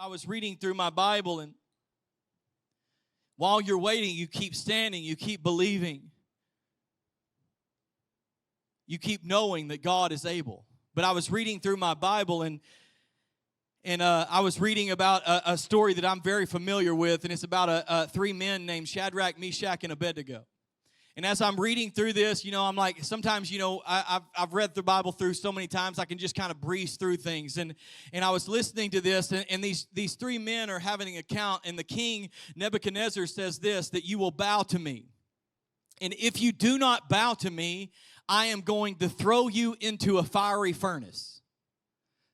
I was reading through my Bible, and while you're waiting, you keep standing, you keep believing. You keep knowing that God is able. But I was reading through my Bible, and I was reading about a story that I'm very familiar with, and it's about three men named Shadrach, Meshach, and Abednego. And as I'm reading through this, I'm like, sometimes, I've read the Bible through so many times, I can just kind of breeze through things. And I was listening to this, and these three men are having an account, and the king, Nebuchadnezzar, says this, that you will bow to me. And if you do not bow to me, I am going to throw you into a fiery furnace.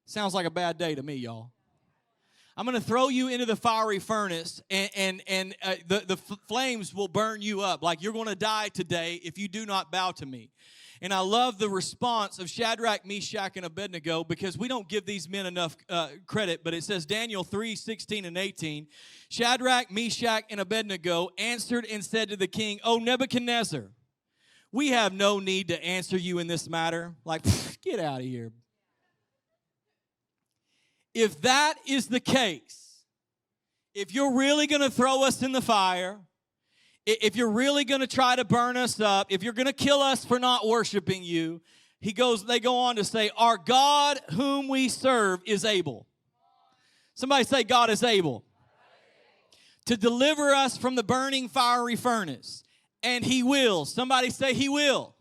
Sounds like a bad day to me, y'all. I'm going to throw you into the fiery furnace, and the flames will burn you up. Like you're going to die today if you do not bow to me. And I love the response of Shadrach, Meshach, and Abednego, because we don't give these men enough credit. But it says Daniel 3:16 and 18, Shadrach, Meshach, and Abednego answered and said to the king, O Nebuchadnezzar, we have no need to answer you in this matter. Like, get out of here. If that is the case, if you're really going to throw us in the fire, if you're really going to try to burn us up, if you're going to kill us for not worshiping you, they go on to say, our God whom we serve is able. Somebody say, God is able to deliver us from the burning fiery furnace. And he will. Somebody say, he will.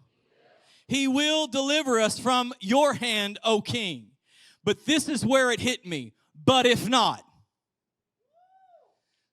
He will deliver us from your hand, O king. But this is where it hit me. But if not.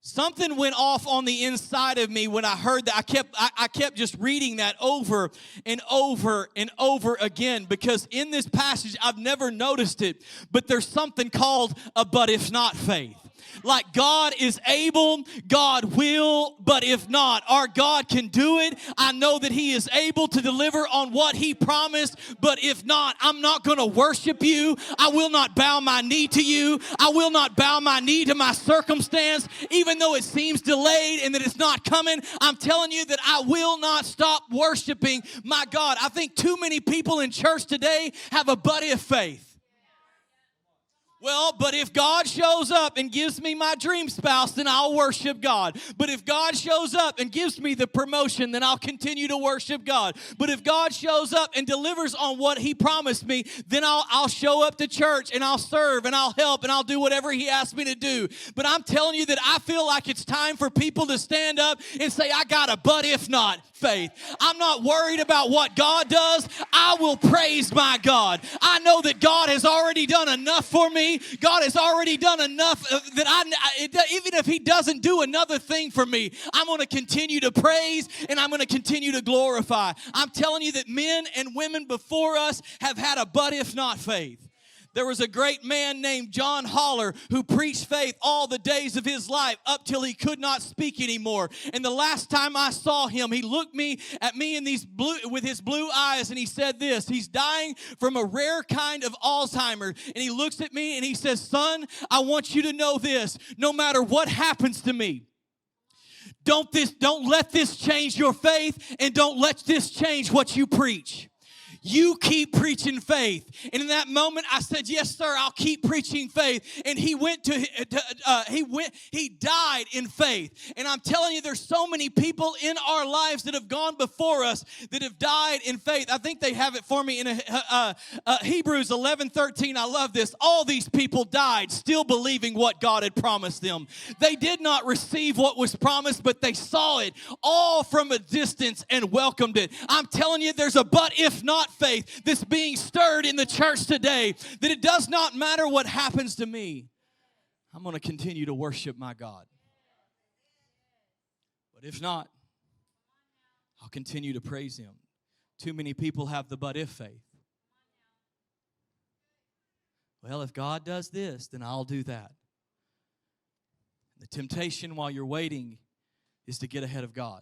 Something went off on the inside of me when I heard that. I kept just reading that over and over and over again, because in this passage, I've never noticed it, but there's something called a but if not faith. Like God is able, God will, but if not, our God can do it. I know that he is able to deliver on what he promised, but if not, I'm not going to worship you. I will not bow my knee to you. I will not bow my knee to my circumstance, even though it seems delayed and that it's not coming. I'm telling you that I will not stop worshiping my God. I think too many people in church today have a but if faith. Well, but if God shows up and gives me my dream spouse, then I'll worship God. But if God shows up and gives me the promotion, then I'll continue to worship God. But if God shows up and delivers on what he promised me, then I'll show up to church and I'll serve and I'll help and I'll do whatever he asked me to do. But I'm telling you that I feel like it's time for people to stand up and say, I got a but if not faith. I'm not worried about what God does. I will praise my God. I know that God has already done enough for me. God has already done enough that even if he doesn't do another thing for me, I'm going to continue to praise and I'm going to continue to glorify. I'm telling you that men and women before us have had a but if not faith. There was a great man named John Haller who preached faith all the days of his life up till he could not speak anymore. And the last time I saw him, he looked at me with his blue eyes, and he said this. He's dying from a rare kind of Alzheimer's. And he looks at me and he says, son, I want you to know this. No matter what happens to me, don't let this change your faith, and don't let this change what you preach. You keep preaching faith. And in that moment, I said, yes, sir, I'll keep preaching faith. And he died in faith. And I'm telling you, there's so many people in our lives that have gone before us that have died in faith. I think they have it for me in Hebrews 11:13. I love this. All these people died still believing what God had promised them. They did not receive what was promised, but they saw it all from a distance and welcomed it. I'm telling you, there's a but if not faith that's being stirred in the church today, that it does not matter what happens to me, I'm going to continue to worship my God. But if not, I'll continue to praise him. Too many people have the but if faith. Well, if God does this, then I'll do that. The temptation while you're waiting is to get ahead of God.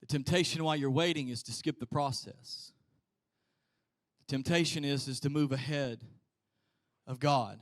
The temptation while you're waiting is to skip the process. The temptation is to move ahead of God.